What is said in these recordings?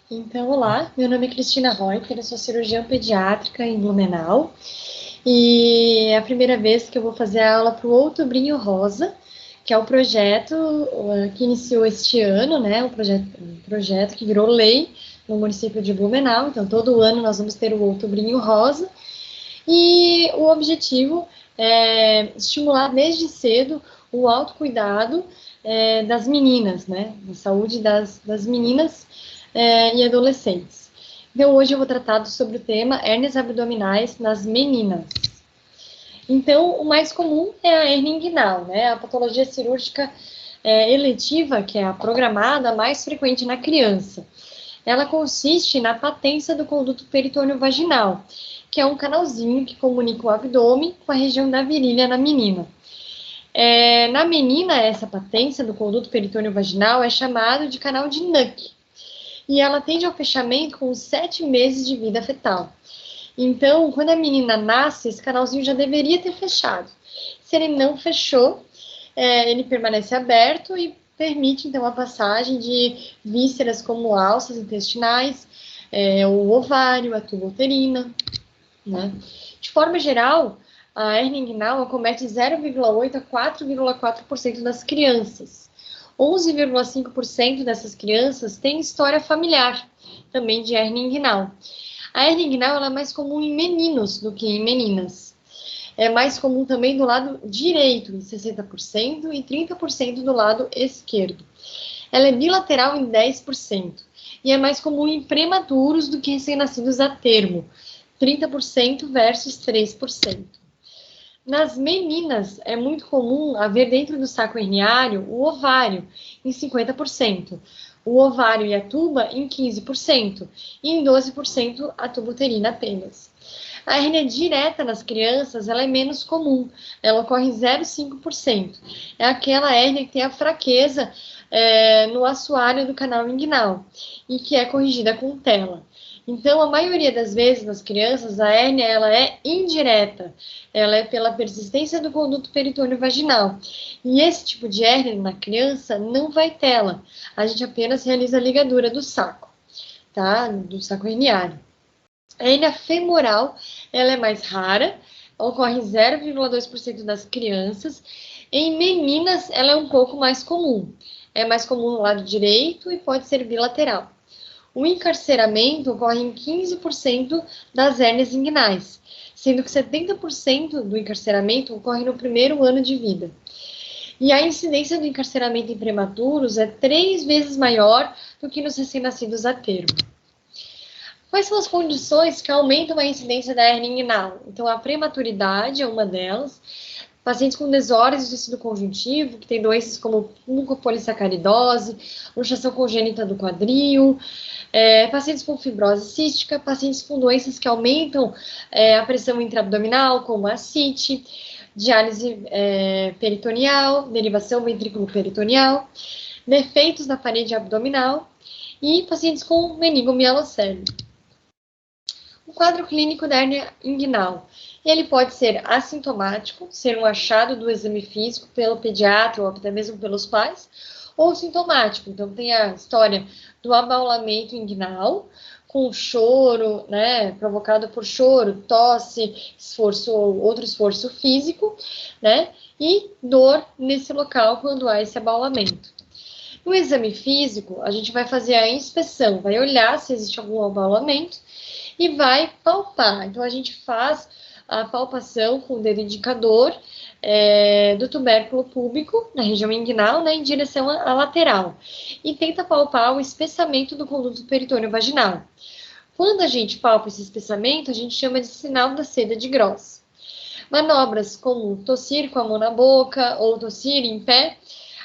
Então, olá, meu nome é Cristina Reuter, eu sou cirurgiã pediátrica em Blumenau e é a primeira vez que eu vou fazer a aula para o Outubrinho Rosa, que é o projeto que iniciou este ano, né, um projeto que virou lei no município de Blumenau. Então todo ano nós vamos ter o Outubrinho Rosa e o objetivo é estimular desde cedo o autocuidado das meninas, né, da saúde das meninas e adolescentes. Então, hoje eu vou tratar sobre o tema hérnias abdominais nas meninas. Então, o mais comum é a hérnia inguinal, né? A patologia cirúrgica eletiva, que é a programada, mais frequente na criança. Ela consiste na patência do conduto peritônio vaginal, que é um canalzinho que comunica o abdômen com a região da virilha na menina. Na menina, essa patência do conduto peritônio vaginal é chamado de canal de Nuck, e ela tende ao fechamento com 7 meses de vida fetal. Então, quando a menina nasce, esse canalzinho já deveria ter fechado. Se ele não fechou, ele permanece aberto e permite, então, a passagem de vísceras como alças intestinais, o ovário, a tuba uterina, né? De forma geral, a hérnia inguinal acomete 0,8 a 4,4% das crianças. 11,5% dessas crianças têm história familiar, também de hérnia inguinal. A hérnia inguinal ela é mais comum em meninos do que em meninas. É mais comum também do lado direito, em 60%, e 30% do lado esquerdo. Ela é bilateral em 10%, e é mais comum em prematuros do que recém-nascidos a termo, 30% versus 3%. Nas meninas, é muito comum haver dentro do saco herniário o ovário, em 50%, o ovário e a tuba em 15%, e em 12% a tuba uterina apenas. A hérnia direta nas crianças ela é menos comum, ela ocorre em 0,5%. É aquela hérnia que tem a fraqueza no assoalho do canal inguinal e que é corrigida com tela. Então, a maioria das vezes nas crianças, a hérnia ela é indireta, ela é pela persistência do conduto peritônio vaginal. E esse tipo de hérnia na criança não vai tela, a gente apenas realiza a ligadura do saco, tá? Do saco herniário. A hérnia femoral, ela é mais rara, ocorre em 0,2% das crianças. Em meninas, ela é um pouco mais comum. É mais comum no lado direito e pode ser bilateral. O encarceramento ocorre em 15% das hérnias inguinais, sendo que 70% do encarceramento ocorre no primeiro ano de vida. E a incidência do encarceramento em prematuros é 3 vezes maior do que nos recém-nascidos a termo. Quais são as condições que aumentam a incidência da hérnia inguinal? Então, a prematuridade é uma delas. Pacientes com desordens do tecido conjuntivo, que têm doenças como mucopolissacaridose, luxação congênita do quadril, pacientes com fibrose cística, pacientes com doenças que aumentam a pressão intraabdominal, como a ascite, diálise peritoneal, derivação ventrículo-peritoneal, defeitos na parede abdominal e pacientes com meningomielocele. O quadro clínico da hérnia inguinal. Ele pode ser assintomático, ser um achado do exame físico pelo pediatra ou até mesmo pelos pais, ou sintomático. Então, tem a história do abaulamento inguinal, com choro, né, provocado por choro, tosse, esforço ou outro esforço físico, né, e dor nesse local quando há esse abaulamento. No exame físico, a gente vai fazer a inspeção, vai olhar se existe algum abaulamento e vai palpar. Então, a gente faz a palpação com o dedo indicador do tubérculo púbico, na região inguinal, né, em direção à lateral, e tenta palpar o espessamento do conduto peritônio vaginal. Quando a gente palpa esse espessamento, a gente chama de sinal da seda de Gross. Manobras como tossir com a mão na boca ou tossir em pé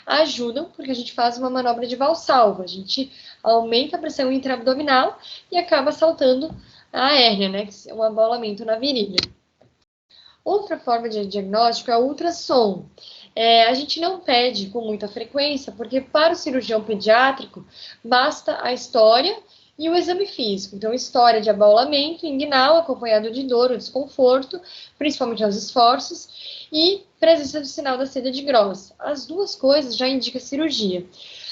ajudam, porque a gente faz uma manobra de valsalva. A gente aumenta a pressão intraabdominal e acaba saltando a hérnia, né? Que é um abalamento na virilha. Outra forma de diagnóstico é o ultrassom. A gente não pede com muita frequência, porque para o cirurgião pediátrico basta a história e o exame físico. Então, história de abaulamento inguinal acompanhado de dor ou desconforto, principalmente aos esforços, e presença do sinal da seda de Gross. As duas coisas já indicam cirurgia.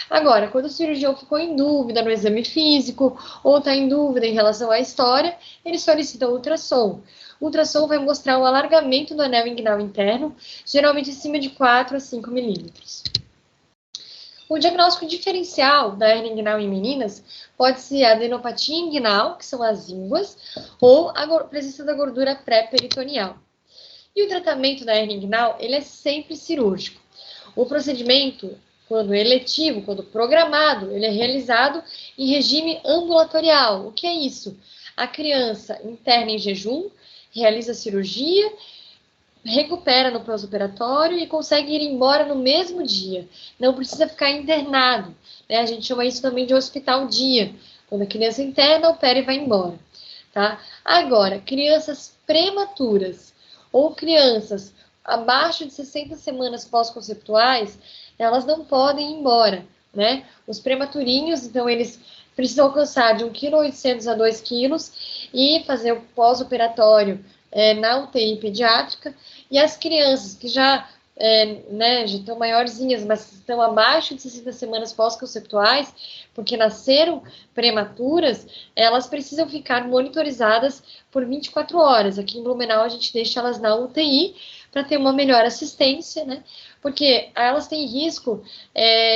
Agora, quando o cirurgião ficou em dúvida no exame físico ou está em dúvida em relação à história, ele solicita o ultrassom. O ultrassom vai mostrar o alargamento do anel inguinal interno, geralmente acima de 4 a 5 milímetros. O diagnóstico diferencial da hérnia inguinal em meninas pode ser a adenopatia inguinal, que são as ínguas, ou a presença da gordura pré-peritoneal. E o tratamento da hérnia inguinal, ele é sempre cirúrgico. O procedimento, quando eletivo, quando programado, ele é realizado em regime ambulatorial. O que é isso? A criança interna em jejum, realiza a cirurgia, recupera no pós-operatório e consegue ir embora no mesmo dia. Não precisa ficar internado, né? A gente chama isso também de hospital dia. Quando a criança interna, opera e vai embora, tá? Agora, crianças prematuras ou crianças abaixo de 60 semanas pós-conceptuais, elas não podem ir embora, né? Os prematurinhos, então, eles precisam alcançar de 1,8 kg a 2 kg e fazer o pós-operatório na UTI pediátrica. E as crianças que já estão maiorzinhas, mas estão abaixo de 60 semanas pós-conceptuais, porque nasceram prematuras, elas precisam ficar monitorizadas por 24 horas. Aqui em Blumenau, a gente deixa elas na UTI para ter uma melhor assistência, né? Porque elas têm risco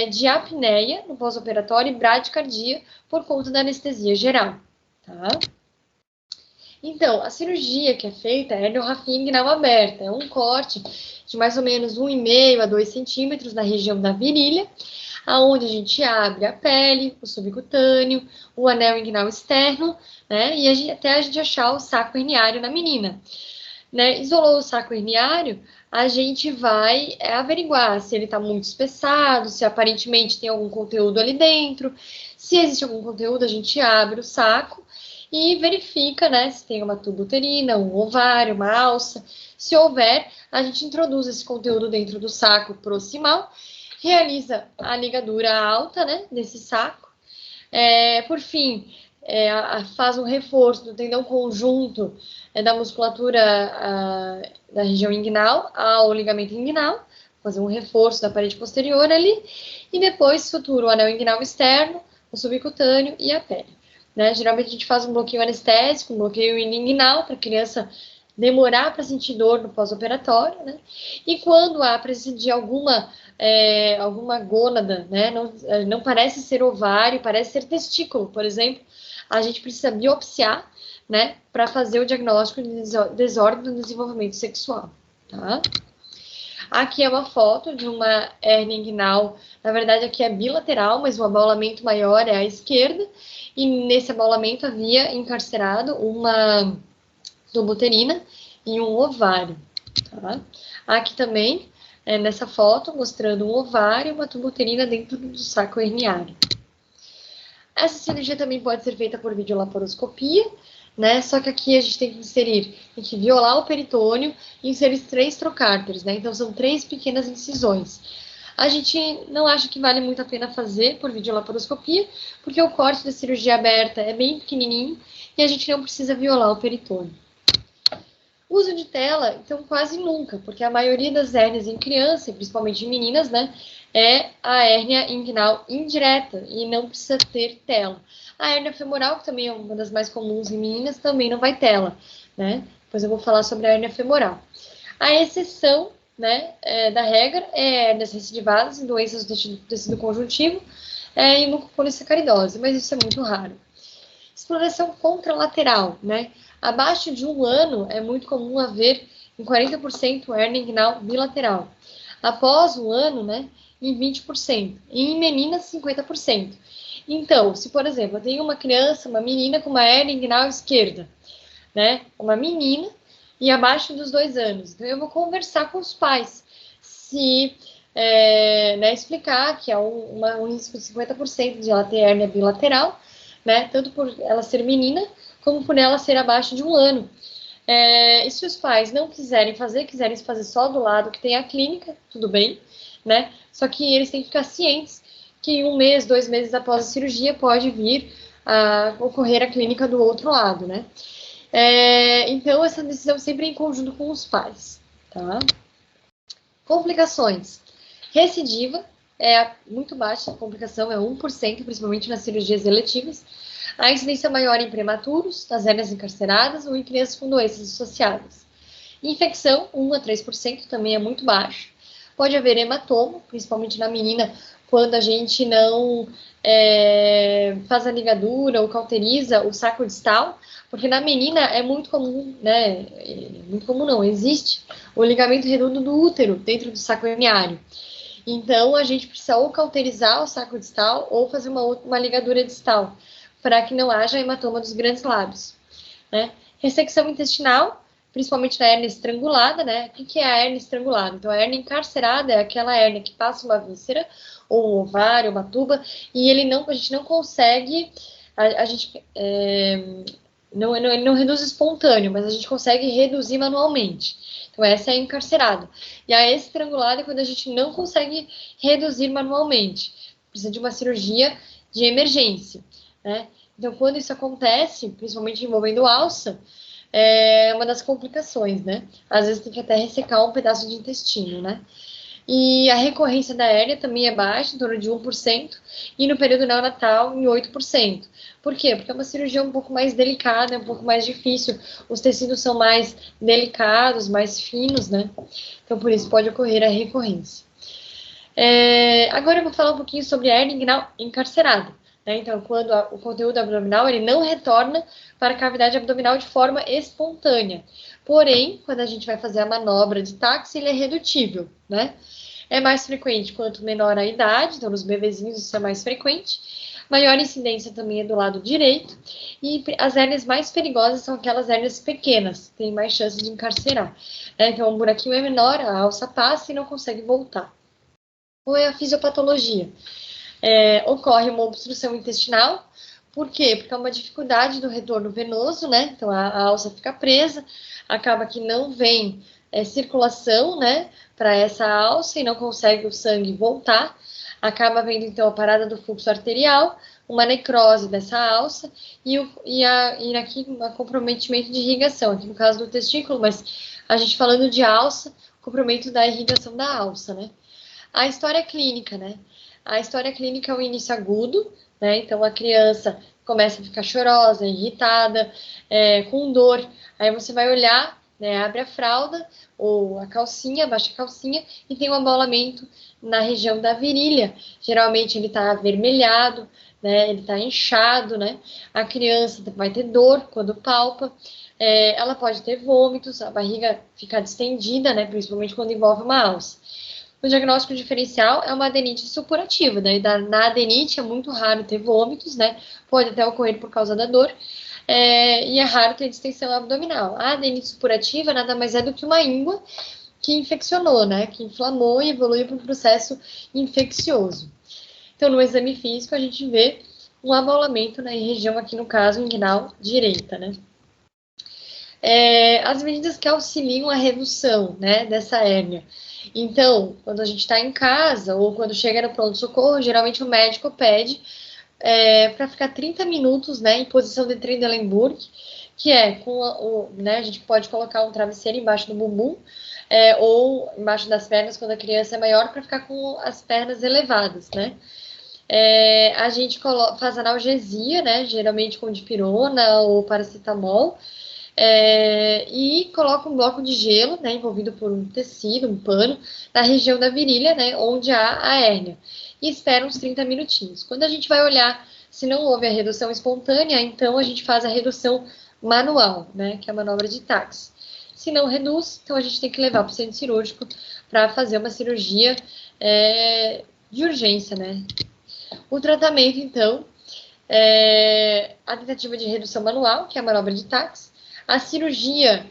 de apneia no pós-operatório e bradicardia por conta da anestesia geral, tá? Então, a cirurgia que é feita é herniorrafia inguinal aberta, é um corte de mais ou menos 1,5 a 2 centímetros na região da virilha, aonde a gente abre a pele, o subcutâneo, o anel inguinal externo, né, e até a gente achar o saco herniário na menina. Né, isolou o saco herniário, a gente vai averiguar se ele está muito espessado, se aparentemente tem algum conteúdo ali dentro. Se existe algum conteúdo, a gente abre o saco e verifica, né, se tem uma tuba uterina, um ovário, uma alça. Se houver, a gente introduz esse conteúdo dentro do saco proximal, realiza a ligadura alta, né, desse saco. Por fim, faz um reforço do tendão conjunto da musculatura da região inguinal ao ligamento inguinal, fazer um reforço da parede posterior ali, e depois sutura o anel inguinal externo, o subcutâneo e a pele. Né? Geralmente a gente faz um bloqueio anestésico, um bloqueio inguinal para a criança demorar para sentir dor no pós-operatório, né? E quando há presença de alguma gônada, né? Não parece ser ovário, parece ser testículo, por exemplo, a gente precisa biopsiar, né? Para fazer o diagnóstico de desordem do desenvolvimento sexual, tá? Aqui é uma foto de uma hérnia inguinal, na verdade aqui é bilateral, mas o abaulamento maior é à esquerda, e nesse abaulamento havia encarcerado uma tuba uterina e um ovário. Tá? Aqui também, nessa foto, mostrando um ovário e uma tuba uterina dentro do saco herniário. Essa cirurgia também pode ser feita por videolaparoscopia, né? Só que aqui a gente tem que violar o peritônio e inserir 3 trocárteres, né? Então são 3 pequenas incisões. A gente não acha que vale muito a pena fazer por videolaparoscopia, porque o corte da cirurgia aberta é bem pequenininho e a gente não precisa violar o peritônio. Uso de tela, então quase nunca, porque a maioria das hérnias em criança, principalmente em meninas, né, é a hérnia inguinal indireta e não precisa ter tela. A hérnia femoral, que também é uma das mais comuns em meninas, também não vai tela, né? Depois eu vou falar sobre a hérnia femoral. A exceção, né, da regra é hérnias recidivadas em doenças do tecido conjuntivo e mucopolissacaridose, mas isso é muito raro. Exploração contralateral, né? Abaixo de 1 ano é muito comum haver em 40% hérnia inguinal bilateral. Após 1 ano, né, em 20%. E em meninas, 50%. Então, se, por exemplo, eu tenho uma criança, uma menina com uma hérnia inguinal esquerda, né? Uma menina e abaixo dos 2 anos. Então, eu vou conversar com os pais, se né, explicar que é um risco de 50% de ela ter hérnia bilateral, né, tanto por ela ser menina, como por ela ser abaixo de 1 ano. E se os pais não quiserem fazer só do lado que tem a clínica, tudo bem, né? Só que eles têm que ficar cientes que 1 mês, 2 meses após a cirurgia pode vir a ocorrer a clínica do outro lado, né? Então, essa decisão sempre em conjunto com os pais, tá? Complicações. Recidiva é muito baixa, a complicação é 1%, principalmente nas cirurgias eletivas. A incidência maior em prematuros, nas hérnias encarceradas ou em crianças com doenças associadas. Infecção, 1 a 3%, também é muito baixo. Pode haver hematoma, principalmente na menina, quando a gente não faz a ligadura ou cauteriza o saco distal, porque na menina é muito comum, né? Muito comum não, existe o ligamento redondo do útero dentro do saco herniário. Então, a gente precisa ou cauterizar o saco distal ou fazer uma ligadura distal, para que não haja hematoma dos grandes lábios, né? Ressecção intestinal, principalmente na hérnia estrangulada, né? O que é a hérnia estrangulada? Então, a hérnia encarcerada é aquela hérnia que passa uma víscera, ou um ovário, uma tuba, e a gente não consegue, ele não reduz espontâneo, mas a gente consegue reduzir manualmente. Então, essa é a encarcerada. E a estrangulada é quando a gente não consegue reduzir manualmente. Precisa de uma cirurgia de emergência, né? Então, quando isso acontece, principalmente envolvendo alça, é uma das complicações, né? Às vezes tem que até ressecar um pedaço de intestino, né? E a recorrência da hérnia também é baixa, em torno de 1%, e no período neonatal, em 8%. Por quê? Porque é uma cirurgia um pouco mais delicada, é um pouco mais difícil, os tecidos são mais delicados, mais finos, né? Então, por isso pode ocorrer a recorrência. Agora eu vou falar um pouquinho sobre a hérnia inguinal encarcerada. Né? Então, quando o conteúdo abdominal ele não retorna para a cavidade abdominal de forma espontânea. Porém, quando a gente vai fazer a manobra de táxi, ele é redutível, né? É mais frequente quanto menor a idade, então nos bebezinhos isso é mais frequente. Maior incidência também é do lado direito. E as hérnias mais perigosas são aquelas hérnias pequenas, que têm mais chance de encarcerar. Então, um buraquinho é menor, a alça passa e não consegue voltar. Ou é a fisiopatologia? Ocorre uma obstrução intestinal. Por quê? Porque é uma dificuldade do retorno venoso, né? Então a alça fica presa, acaba que não vem circulação, né, para essa alça e não consegue o sangue voltar. Acaba vendo então a parada do fluxo arterial, uma necrose dessa alça e aqui um comprometimento de irrigação, aqui no caso do testículo, mas a gente falando de alça, comprometimento da irrigação da alça, né? A história clínica, né? A história clínica é o início agudo, né? Então a criança começa a ficar chorosa, irritada, com dor. Aí você vai olhar, né? Abre a fralda ou a calcinha, baixa a calcinha e tem um abalamento na região da virilha. Geralmente ele está avermelhado, né? Ele está inchado, né? A criança vai ter dor quando palpa. Ela pode ter vômitos, a barriga fica distendida, né? Principalmente quando envolve uma alça. O diagnóstico diferencial é uma adenite supurativa, né? Na adenite é muito raro ter vômitos, né? Pode até ocorrer por causa da dor, e é raro ter distensão abdominal. A adenite supurativa nada mais é do que uma íngua que infeccionou, né? Que inflamou e evoluiu para um processo infeccioso. Então, no exame físico, a gente vê um abaulamento na região, aqui no caso, inguinal direita, né? As medidas que auxiliam a redução, né, dessa hérnia. Então, quando a gente está em casa ou quando chega no pronto-socorro, geralmente o médico pede para ficar 30 minutos, né, em posição de Trendelenburg, que é né, a gente pode colocar um travesseiro embaixo do bumbum ou embaixo das pernas quando a criança é maior, para ficar com as pernas elevadas, né. A gente faz analgesia, né, geralmente com dipirona ou paracetamol, e coloca um bloco de gelo, né, envolvido por um tecido, um pano, na região da virilha, né, onde há a hérnia, e espera uns 30 minutinhos. Quando a gente vai olhar se não houve a redução espontânea, então a gente faz a redução manual, né, que é a manobra de táxi. Se não reduz, então a gente tem que levar para o centro cirúrgico para fazer uma cirurgia de urgência, né. O tratamento, então, a tentativa de redução manual, que é a manobra de táxi, a cirurgia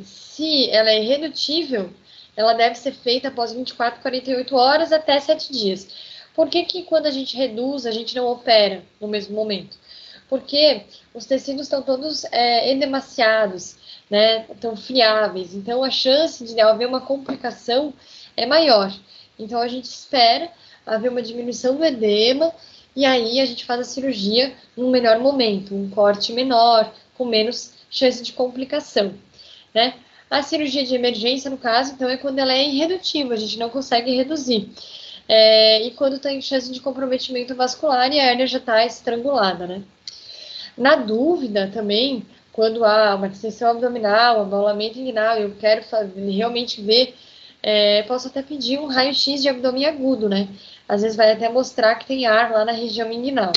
Se ela é irredutível, ela deve ser feita após 24, 48 horas até 7 dias. Por que que quando a gente reduz, a gente não opera no mesmo momento? Porque os tecidos estão todos edemaciados, né? Estão friáveis. Então, a chance de haver uma complicação é maior. Então, a gente espera haver uma diminuição do edema e aí a gente faz a cirurgia num melhor momento, um corte menor, com menos chance de complicação, né? A cirurgia de emergência, no caso, então, é quando ela é irredutível, a gente não consegue reduzir. E quando tem chance de comprometimento vascular e a hérnia já está estrangulada, né? Na dúvida também, quando há uma distensão abdominal, abaulamento inguinal, eu quero realmente ver, posso até pedir um raio-x de abdômen agudo, né? Às vezes vai até mostrar que tem ar lá na região inguinal.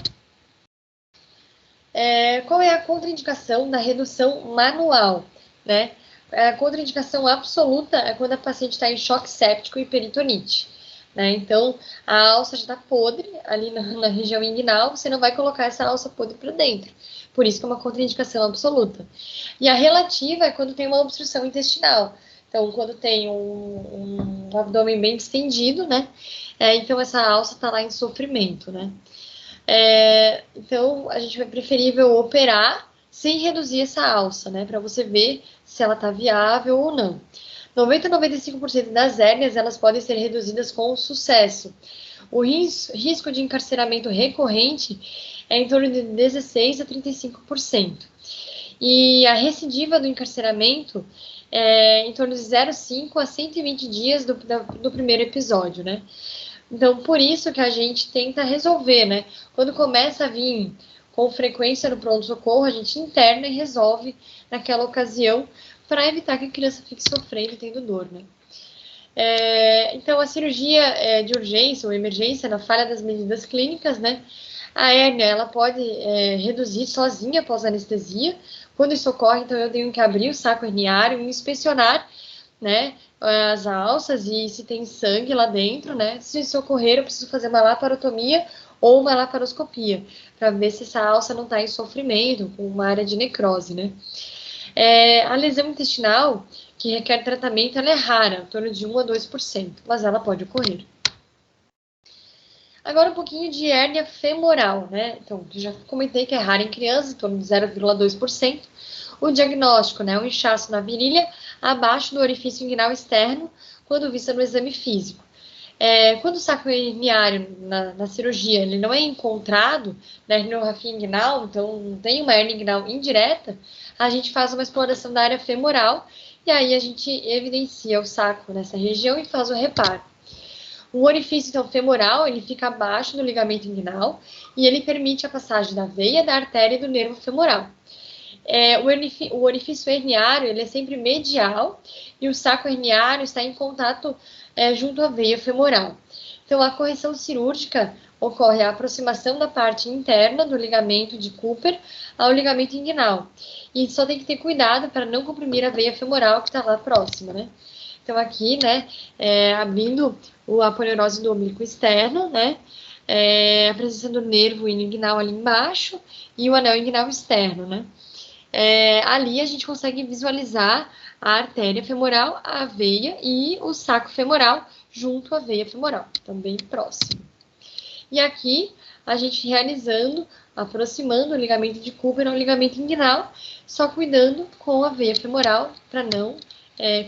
Qual é a contraindicação da redução manual, né? A contraindicação absoluta é quando a paciente está em choque séptico e peritonite. Né? Então, a alça já está podre ali na região inguinal, você não vai colocar essa alça podre para dentro. Por isso que é uma contraindicação absoluta. E a relativa é quando tem uma obstrução intestinal. Então, quando tem um abdômen bem distendido, né? Então, essa alça está lá em sofrimento, né? Então, a gente é preferível operar sem reduzir essa alça, né? Para você ver se ela está viável ou não. 90 a 95% das hérnias, elas podem ser reduzidas com sucesso. O risco de encarceramento recorrente é em torno de 16 a 35%. E a recidiva do encarceramento é em torno de 0,5 a 120 dias do primeiro episódio, né? Então, por isso que a gente tenta resolver, né? Quando começa a vir com frequência no pronto-socorro, a gente interna e resolve naquela ocasião para evitar que a criança fique sofrendo e tendo dor, né? Então, a cirurgia de urgência ou emergência, na falha das medidas clínicas, né? A hérnia, ela pode reduzir sozinha após anestesia. Quando isso ocorre, então, eu tenho que abrir o saco herniário e inspecionar, né, as alças e se tem sangue lá dentro, né? Se isso ocorrer, eu preciso fazer uma laparotomia ou uma laparoscopia, para ver se essa alça não está em sofrimento, com uma área de necrose, né? A lesão intestinal, que requer tratamento, ela é rara, em torno de 1 a 2%, mas ela pode ocorrer. Agora um pouquinho de hérnia femoral, né? Então, já comentei que é rara em crianças, em torno de 0,2%. O diagnóstico, né? Um inchaço na virilha, abaixo do orifício inguinal externo, quando vista no exame físico. Quando o saco herniário na cirurgia ele não é encontrado na herniorrafia inguinal, então não tem uma hernia inguinal indireta, a gente faz uma exploração da área femoral e aí a gente evidencia o saco nessa região e faz o reparo. O orifício então, femoral ele fica abaixo do ligamento inguinal e ele permite a passagem da veia, da artéria e do nervo femoral. O orifício herniário ele é sempre medial e o saco herniário está em contato junto à veia femoral. Então, a correção cirúrgica ocorre a aproximação da parte interna do ligamento de Cooper ao ligamento inguinal. E só tem que ter cuidado para não comprimir a veia femoral que está lá próxima, né? Então, aqui, né, abrindo a aponeurose do oblíquo externo, né, a presença do nervo inguinal ali embaixo e o anel inguinal externo, né. Ali a gente consegue visualizar a artéria femoral, a veia e o saco femoral junto à veia femoral, também próximo. E aqui a gente realizando, aproximando o ligamento de Cooper ao ligamento inguinal, só cuidando com a veia femoral para não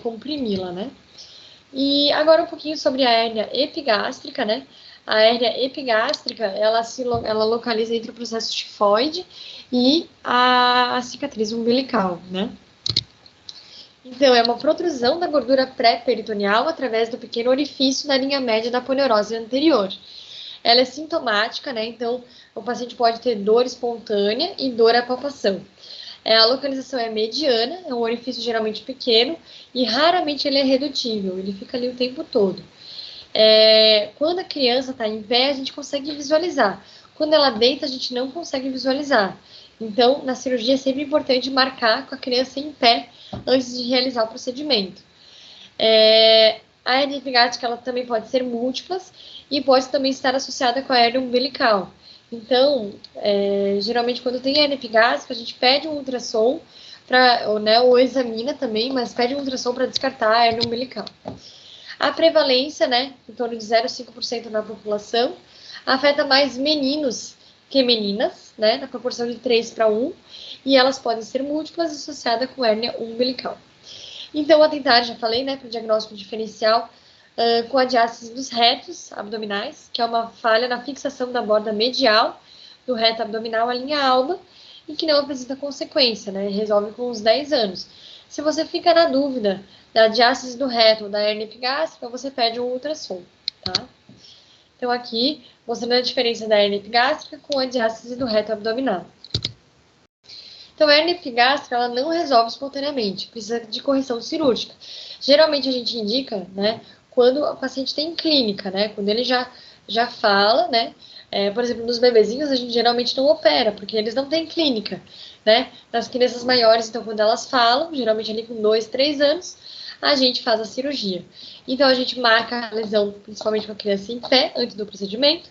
comprimi-la, né? E agora um pouquinho sobre a hérnia epigástrica, né? A hérnia epigástrica, ela localiza entre o processo tifoide e a cicatriz umbilical, né? Então, é uma protrusão da gordura pré-peritoneal através do pequeno orifício da linha média da aponeurose anterior. Ela é sintomática, né? Então, o paciente pode ter dor espontânea e dor à palpação. A localização é mediana, é um orifício geralmente pequeno e raramente ele é redutível, ele fica ali o tempo todo. Quando a criança está em pé, a gente consegue visualizar. Quando ela deita, a gente não consegue visualizar. Então, na cirurgia é sempre importante marcar com a criança em pé antes de realizar o procedimento. A hérnia epigástrica ela também pode ser múltiplas e pode também estar associada com a hérnia umbilical. Então, geralmente quando tem hérnia epigástrica, a gente pede um ultrassom ou examina também, mas pede um ultrassom para descartar a hérnia umbilical. A prevalência, né, em torno de 0,5% na população, afeta mais meninos que meninas, né, na proporção de 3:1, e elas podem ser múltiplas associadas com hérnia umbilical. Então, atentar, já falei, né, para o diagnóstico diferencial com a diástase dos retos abdominais, que é uma falha na fixação da borda medial do reto abdominal à linha alba, e que não apresenta consequência, né, resolve com uns 10 anos. Se você fica na dúvida da diástase do reto ou da hérnia epigástrica, você pede um ultrassom, tá? Então, aqui, mostrando a diferença da hérnia epigástrica com a diástase do reto abdominal. Então, a hérnia epigástrica, ela não resolve espontaneamente, precisa de correção cirúrgica. Geralmente, a gente indica, né, quando o paciente tem clínica, né, quando ele já fala, né, por exemplo, nos bebezinhos, a gente geralmente não opera, porque eles não têm clínica, né. Nas crianças maiores, então, quando elas falam, geralmente ali com 2, 3 anos, a gente faz a cirurgia. Então, a gente marca a lesão, principalmente com a criança em pé, antes do procedimento.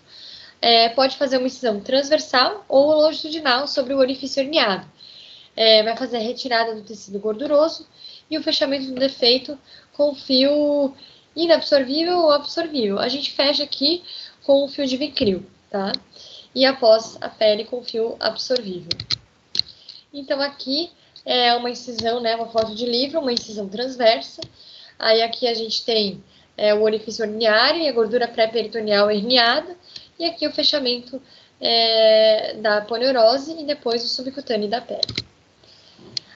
Pode fazer uma incisão transversal ou longitudinal sobre o orifício herniado. Vai fazer a retirada do tecido gorduroso e o fechamento do defeito com fio inabsorvível ou absorvível. A gente fecha aqui com o fio de Vicryl, tá? E após a pele com fio absorvível. Então, aqui é uma incisão, né, uma foto de livro, uma incisão transversa. Aí aqui a gente tem o orifício herniário e a gordura pré-peritoneal herniada. E aqui o fechamento da aponeurose e depois o subcutâneo da pele.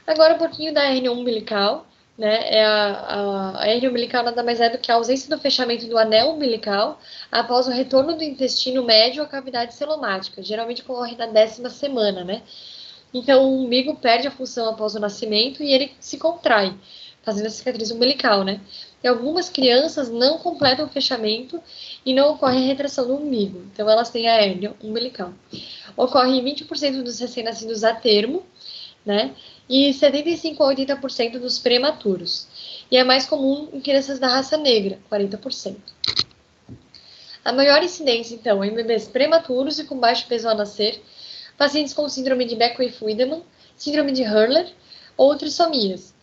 Agora um pouquinho da hérnia umbilical, né? A hérnia umbilical nada mais é do que a ausência do fechamento do anel umbilical após o retorno do intestino médio à cavidade celomática. Geralmente ocorre na 10ª semana, né? Então, o umbigo perde a função após o nascimento e ele se contrai, fazendo a cicatriz umbilical, né? E algumas crianças não completam o fechamento e não ocorre a retração do umbigo. Então, elas têm a hérnia umbilical. Ocorre em 20% dos recém-nascidos a termo, né? E 75 a 80% dos prematuros. E é mais comum em crianças da raça negra, 40%. A maior incidência, então, é em bebês prematuros e com baixo peso ao nascer, pacientes com síndrome de Beckwith-Wiedemann, síndrome de Hurler ou trissomias,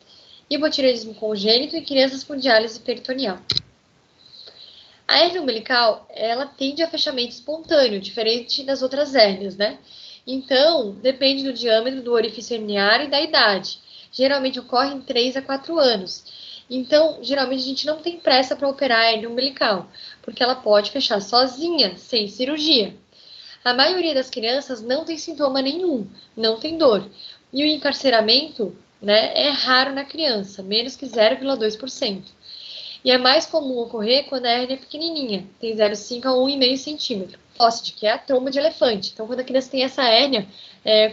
hipotireoidismo congênito e crianças com diálise peritoneal. A hérnia umbilical, ela tende a fechamento espontâneo, diferente das outras hérnias, né? Então, depende do diâmetro do orifício herniário e da idade. Geralmente ocorre em 3 a 4 anos. Então, geralmente a gente não tem pressa para operar a hérnia umbilical, porque ela pode fechar sozinha, sem cirurgia. A maioria das crianças não tem sintoma nenhum, não tem dor. E o encarceramento, né, é raro na criança, menos que 0,2%. E é mais comum ocorrer quando a hérnia é pequenininha, tem 0,5 a 1,5 centímetro. Ósseo, que é a tromba de elefante. Então, quando a criança tem essa hérnia,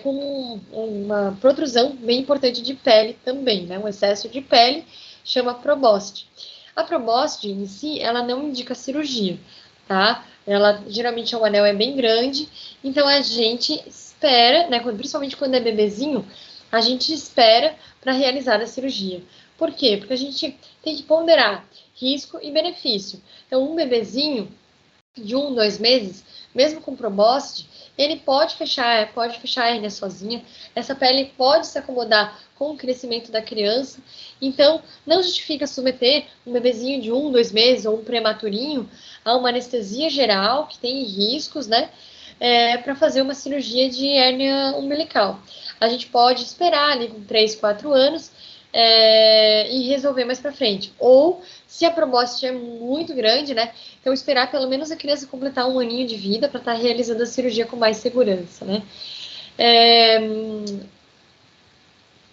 com uma protrusão bem importante de pele também, né, um excesso de pele, chama probóscide. A probóscide em si, ela não indica cirurgia, tá? Ela geralmente o anel é bem grande, então a gente espera, né, principalmente quando é bebezinho, a gente espera para realizar a cirurgia. Por quê? Porque a gente tem que ponderar risco e benefício. Então, um bebezinho de 1, 2 meses, mesmo com probóscide, ele pode fechar a hérnia sozinha, essa pele pode se acomodar com o crescimento da criança, então não justifica submeter um bebezinho de 1, 2 meses ou um prematurinho a uma anestesia geral, que tem riscos, né, para fazer uma cirurgia de hérnia umbilical. A gente pode esperar ali com 3, 4 anos e resolver mais para frente. Ou, se a probóscide é muito grande, né, então esperar pelo menos a criança completar 1 aninho de vida para estar realizando a cirurgia com mais segurança, né.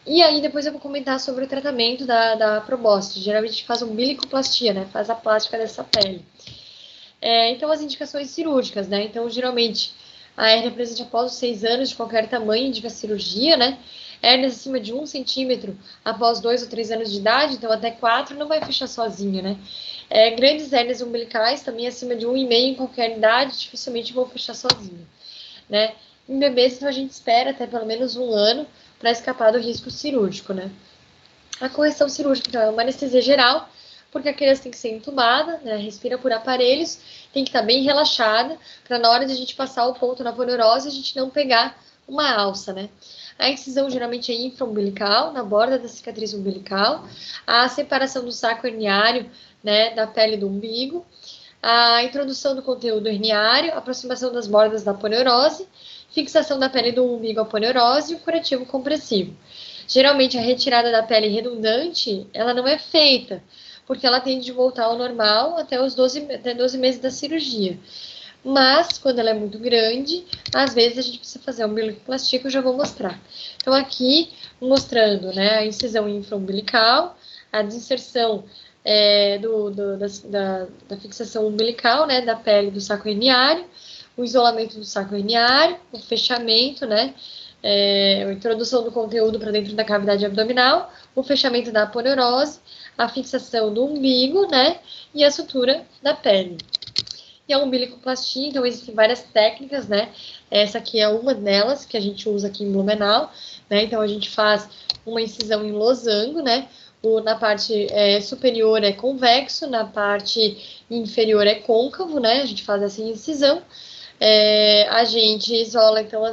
E aí depois eu vou comentar sobre o tratamento da probóscide. Geralmente a gente faz umbilicoplastia, né, faz a plástica dessa pele. Então, as indicações cirúrgicas, né? Então, geralmente, a hérnia presente após os 6 anos, de qualquer tamanho, indica cirurgia, né? Hérnias acima de 1 centímetro após 2 ou 3 anos de idade, então até 4 não vai fechar sozinha, né? Grandes hérnias umbilicais, também acima de 1,5 em qualquer idade, dificilmente vão fechar sozinha, né? Em bebês, então, a gente espera até pelo menos 1 ano para escapar do risco cirúrgico, né? A correção cirúrgica, então, é uma anestesia geral, porque a criança tem que ser entubada, né, respira por aparelhos, tem que estar bem relaxada, para na hora de a gente passar o ponto na aponeurose, a gente não pegar uma alça, né. A incisão geralmente é infraumbilical, na borda da cicatriz umbilical. A separação do saco herniário, né, da pele do umbigo. A introdução do conteúdo herniário, aproximação das bordas da aponeurose, fixação da pele do umbigo à aponeurose e o curativo compressivo. Geralmente, a retirada da pele redundante, ela não é feita, porque ela tende a voltar ao normal até 12 meses da cirurgia. Mas, quando ela é muito grande, às vezes a gente precisa fazer a umbilicoplastia, que eu já vou mostrar. Então, aqui, mostrando, né, a incisão infraumbilical, a desinserção da fixação umbilical, né, da pele do saco herniário, o isolamento do saco herniário, o fechamento, né, a introdução do conteúdo para dentro da cavidade abdominal, o fechamento da aponeurose, a fixação do umbigo, né, e a sutura da pele. E a umbilicoplastia, então existem várias técnicas, né, essa aqui é uma delas que a gente usa aqui em Blumenau, né, então a gente faz uma incisão em losango, né, na parte superior é convexo, na parte inferior é côncavo, né? A gente faz essa incisão. A gente isola, então,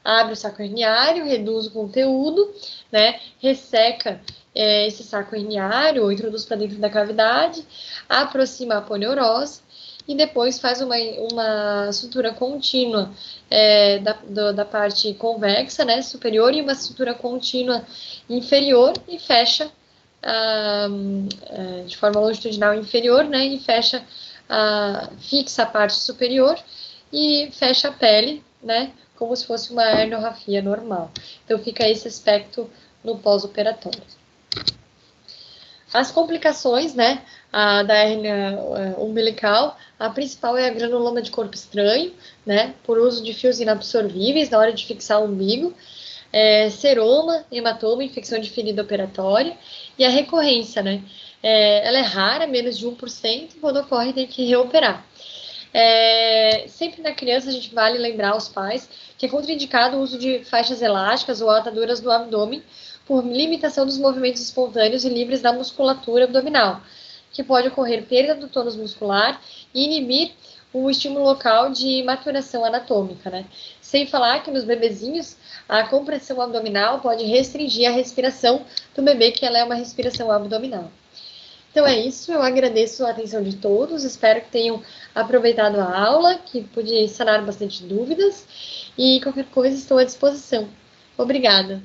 abre o saco herniário, reduz o conteúdo, né? Resseca esse saco herniário, ou introduz para dentro da cavidade, aproxima a aponeurose e depois faz uma sutura contínua da parte convexa, né, superior, e uma sutura contínua inferior e fecha de forma longitudinal inferior, né, e fecha, fixa a parte superior e fecha a pele, né, como se fosse uma herniorrafia normal. Então, fica esse aspecto no pós-operatório. As complicações, né, da hérnia umbilical, a principal é a granuloma de corpo estranho, né, por uso de fios inabsorvíveis na hora de fixar o umbigo, seroma, hematoma, infecção de ferida operatória, e a recorrência, né, ela é rara, menos de 1%, quando ocorre tem que reoperar. Sempre na criança a gente vale lembrar aos pais que é contraindicado o uso de faixas elásticas ou ataduras no abdômen por limitação dos movimentos espontâneos e livres da musculatura abdominal, que pode ocorrer perda do tônus muscular e inibir o estímulo local de maturação anatômica, né? Sem falar que nos bebezinhos a compressão abdominal pode restringir a respiração do bebê, que ela é uma respiração abdominal. Então é isso, eu agradeço a atenção de todos, espero que tenham aproveitado a aula, que pude sanar bastante dúvidas, e qualquer coisa estou à disposição. Obrigada.